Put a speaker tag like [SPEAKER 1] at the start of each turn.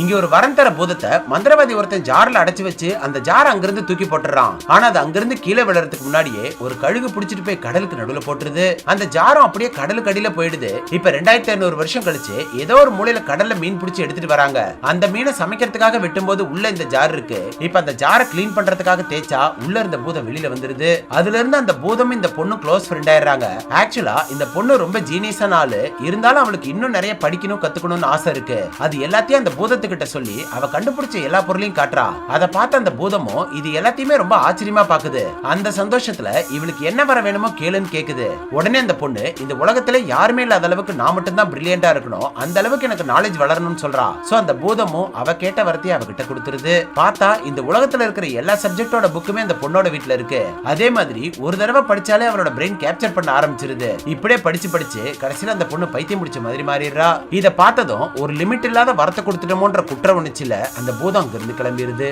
[SPEAKER 1] இங்க ஒரு வரம் தர பூதத்தை மந்திரவாதி ஒருத்தன் ஜார்ல அடைச்சு வச்சு அந்த ஜார் அங்கிருந்து தூக்கி போட்டுறான். ஆனா அது அங்கிருந்து கீழே விழறதுக்கு முன்னாடியே ஒரு கழுகு பிடிச்சிட்டு போய் கடலுக்கு நடுவுல போட்டுருது. அந்த ஜாரம் அப்படியே கடலுக்கு அடியில போயிடுது. இப்ப 2500 வருஷம் கழிச்சு ஏதோ ஒரு மூலையில கடல்ல மீன் பிடிச்சி எடுத்துட்டு வராங்க. அந்த மீனை சமைக்கிறதுக்காக வெட்டும் போது உள்ள இந்த ஜார் இருக்கு. இப்ப அந்த ஜாரை கிளீன் பண்றதுக்காக தேய்ச்சா உள்ள இருந்த பூதம் வெளியில வந்துருது. அதுல இருந்து அந்த பூதம் இந்த பொண்ணு க்ளோஸ் ஃப்ரெண்ட் ஆயிடுறாங்க. ஆக்சுவலா இந்த பொண்ணு ரொம்ப ஜீனியஸான ஆளு. இருந்தாலும் அவளுக்கு இன்னும் நிறைய படிக்கணும் கத்துக்கணும்னு ஆசை இருக்கு. அது எல்லாத்தையும் அந்த பூதத்துக்கிட்ட சொல்லி அவ கண்டுபிடிச்ச எல்லா பொருளையும் காட்டுறா. அதை பார்த்த அந்த பூதமும் இது எல்லாத்தையுமே ரொம்ப ஆச்சரியமா பாக்குது. அந்த சந்தோஷத்துல இவளுக்கு என்ன வர வேணுமோ கேளுன்னு கேக்குது. உடனே அந்த பொண்ணு இந்த உலகத்துல யாருமே இல்லாத அளவுக்கு நான் மட்டும் தான் பிரில்லியண்டா இருக்கணும், அந்த அளவுக்கு எனக்கு நாலேஜ் வளரணும்னு சொல்றா. சோ அந்த பூதமும் அவ கேட்ட வார்த்தையை அவகிட்ட கொடுத்துருது. பார்த்தா இந்த உலகத்துல இருக்கிற எல்லா சப்ஜெக்டோட புக்குமே அந்த பொண்ணோட வீட்டுல இருக்கு. அதே மாதிரி ஒரு தடவை படிச்சாலே அவளோட பிரெயின் கேப்சர் பண்ண ஆரம்பிச்சிருது. இப்படியே படிச்சு படிச்சு கடைசியில அந்த பொண்ணு பைத்தியம் முடிச்ச மாதிரி மாறிடுறா. இத பார்த்ததும் ஒரு லிமிட் இல்லாத வரத்தை கொடுத்துட்டோமோன்ற குற்ற உணர்ச்சியில அந்த பூதம் அங்கிருந்து கிளம்பிடுது.